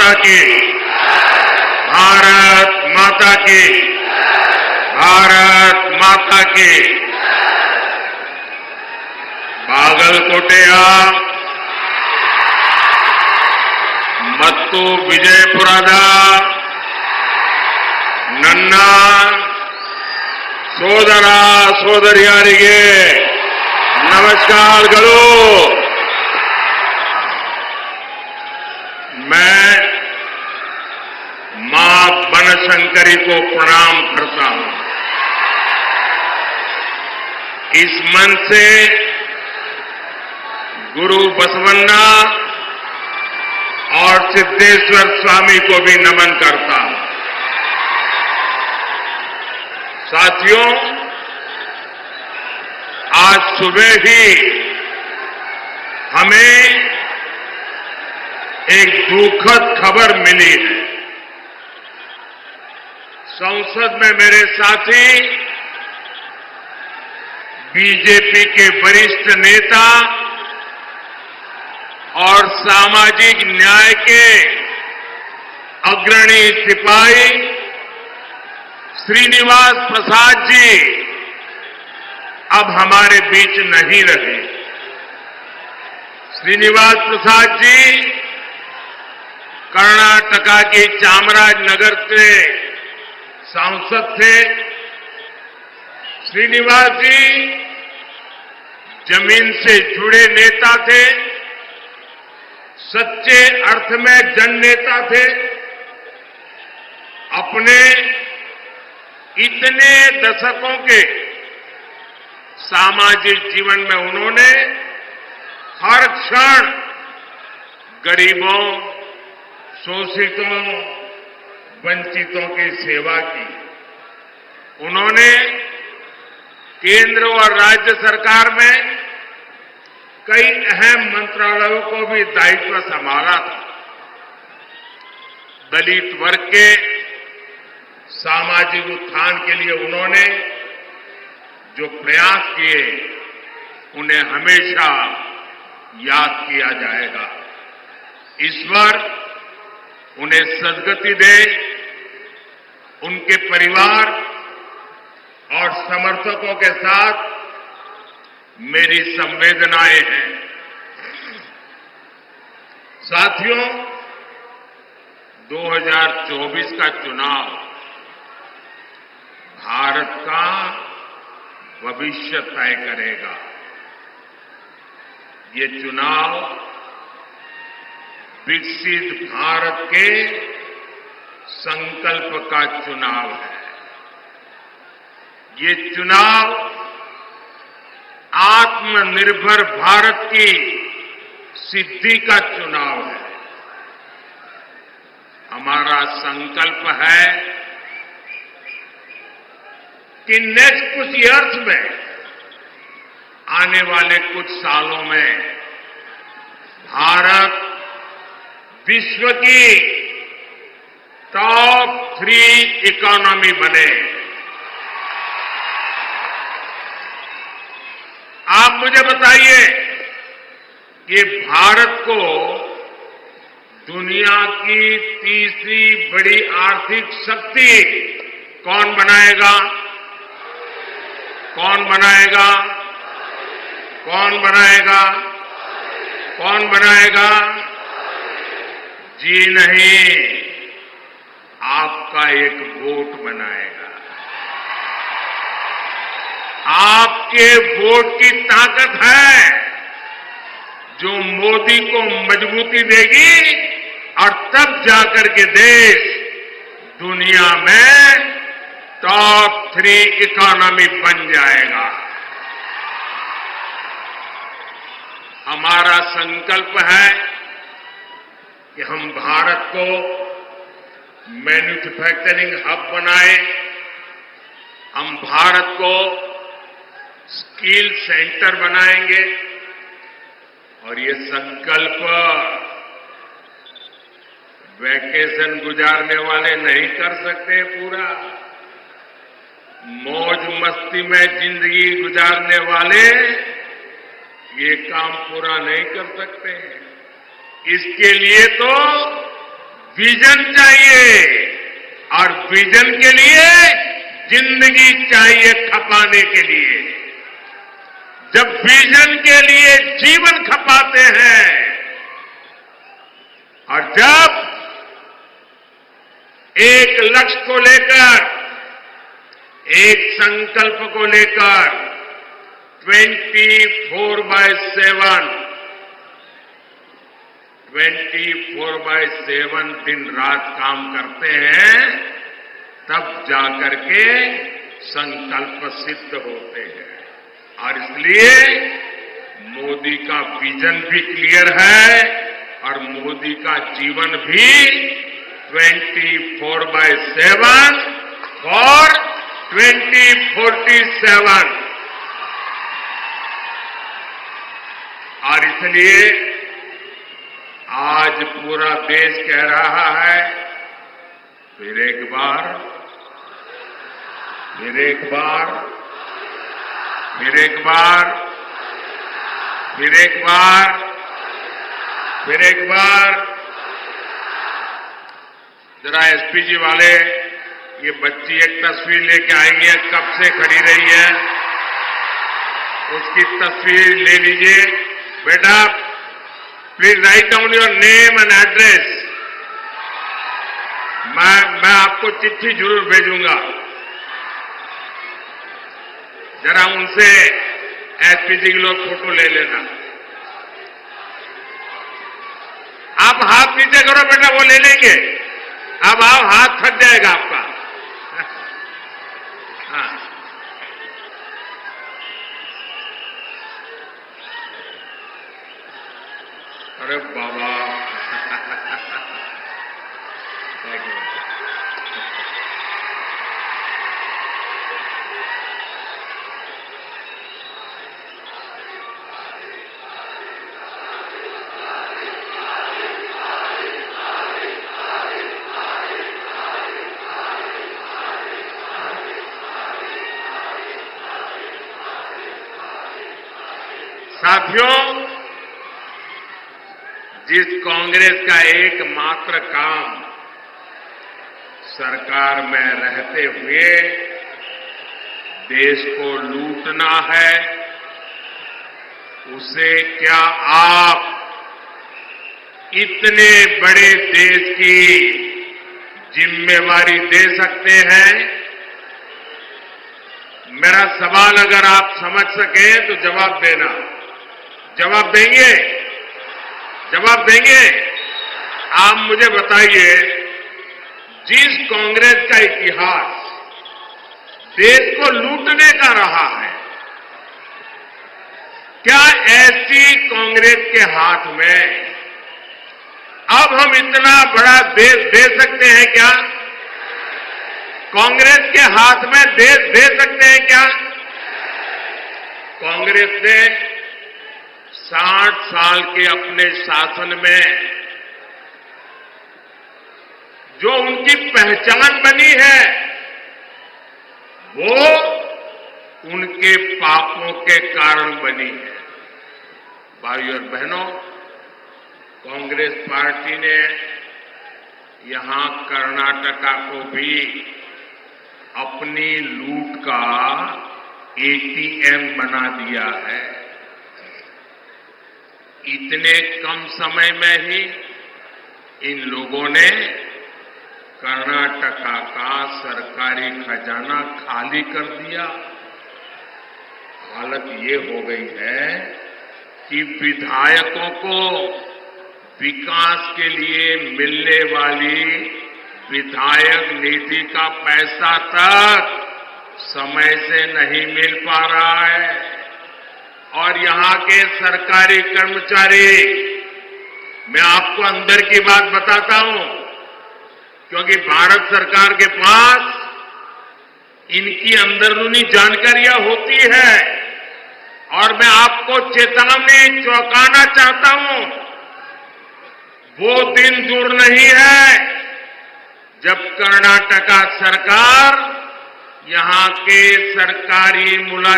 माता की, भारत माता की, भारत माता की। बागलकोटेया ಮತ್ತು ವಿಜಯಪುರದ ನನ್ನ ಸೋದರ ಸೋದರಿಯರಿಗೆ नमस्कारಗಳು। मैं मां बनशंकरी को प्रणाम करता हूं। इस मन से गुरु बसवन्ना और सिद्धेश्वर स्वामी को भी नमन करता हूं। साथियों, आज सुबह ही हमें एक दुखद खबर मिली है। संसद में मेरे साथी बीजेपी के वरिष्ठ नेता और सामाजिक न्याय के अग्रणी सिपाही श्रीनिवास प्रसाद जी अब हमारे बीच नहीं रहे। श्रीनिवास प्रसाद जी कर्नाटका के चामराजनगर के सांसद थे। श्रीनिवास जी जमीन से जुड़े नेता थे, सच्चे अर्थ में जननेता थे। अपने इतने दशकों के सामाजिक जीवन में उन्होंने हर क्षण गरीबों, शोषितों, वंचितों की सेवा की। उन्होंने केंद्र और राज्य सरकार में कई अहम मंत्रालयों को भी दायित्व संभाला था। दलित वर्ग के सामाजिक उत्थान के लिए उन्होंने जो प्रयास किए, उन्हें हमेशा याद किया जाएगा। ईश्वर उन्हें सद्गति दे। उनके परिवार और समर्थकों के साथ मेरी संवेदनाएं हैं। साथियों, 2024 का चुनाव भारत का भविष्य तय करेगा। ये चुनाव विकसित भारत के संकल्प का चुनाव है। ये चुनाव आत्मनिर्भर भारत की सिद्धि का चुनाव है। हमारा संकल्प है कि नेक्स्ट कुछ ईयर्स में, आने वाले कुछ सालों में भारत विश्व की टॉप 3 इकोनॉमी बने। आप मुझे बताइए कि भारत को दुनिया की तीसरी बड़ी आर्थिक शक्ति कौन बनाएगा? कौन बनाएगा? कौन बनाएगा? कौन बनाएगा? जी नहीं, आपका एक वोट बनाएगा। आपके वोट की ताकत है जो मोदी को मजबूती देगी और तब जाकर के देश दुनिया में टॉप 3 इकोनॉमी बन जाएगा। हमारा संकल्प है कि हम भारत को मैन्युफैक्चरिंग हब बनाएं। हम भारत को स्किल सेंटर बनाएंगे और ये संकल्प वैकेशन गुजारने वाले नहीं कर सकते पूरा। मौज मस्ती में जिंदगी गुजारने वाले ये काम पूरा नहीं कर सकते। इसके लिए तो विजन चाहिए और विजन के लिए जिंदगी चाहिए खपाने के लिए। जब विजन के लिए जीवन खपाते हैं और जब एक लक्ष्य को लेकर, एक संकल्प को लेकर 24/7 दिन रात काम करते हैं, तब जाकर के संकल्प सिद्ध होते हैं। और इसलिए मोदी का विजन भी क्लियर है और मोदी का जीवन भी 24/7 और 2047। और इसलिए आज पूरा देश कह रहा है, फिर एक बार, फिर एक बार, फिर एक बार, फिर एक बार, फिर एक बार। जरा एसपीजी वाले, ये बच्ची एक तस्वीर लेके आई है, कब से खड़ी रही है, उसकी तस्वीर ले लीजिए। बेटा please write down your name and address. मैं आपको चिट्ठी जरूर भेजूंगा। जरा उनसे एसपीजी के लोग फोटो ले लेना। आप हाथ नीचे करो बेटा, वो ले लेंगे। अब आओ, हाथ थक जाएगा आपका। हाँ, अरे बाबा साथियों, जिस कांग्रेस का एकमात्र काम सरकार में रहते हुए देश को लूटना है, उसे क्या आप इतने बड़े देश की जिम्मेवारी दे सकते हैं? मेरा सवाल अगर आप समझ सकें तो जवाब देना। जवाब देंगे? जवाब देंगे? आप मुझे बताइए, जिस कांग्रेस का इतिहास देश को लूटने का रहा है, क्या ऐसी कांग्रेस के हाथ में अब हम इतना बड़ा देश दे सकते हैं क्या? कांग्रेस के हाथ में देश दे सकते हैं क्या? कांग्रेस ने 60 साल के अपने शासन में जो उनकी पहचान बनी है, वो उनके पापों के कारण बनी है। भाइयों और बहनों, कांग्रेस पार्टी ने यहां कर्नाटका को भी अपनी लूट का एटीएम बना दिया है। इतने कम समय में ही इन लोगों ने कर्नाटका का सरकारी खजाना खाली कर दिया। हालत ये हो गई है कि विधायकों को विकास के लिए मिलने वाली विधायक निधि का पैसा तक समय से नहीं मिल पा रहा है। और यहां के सरकारी कर्मचारी, मैं आपको अंदर की बात बताता हूं, क्योंकि भारत सरकार के पास इनकी अंदरूनी जानकारियां होती है, और मैं आपको चेतावनी चौंकाना चाहता हूं। वो दिन दूर नहीं है जब कर्नाटका सरकार यहां के सरकारी मुलाजिम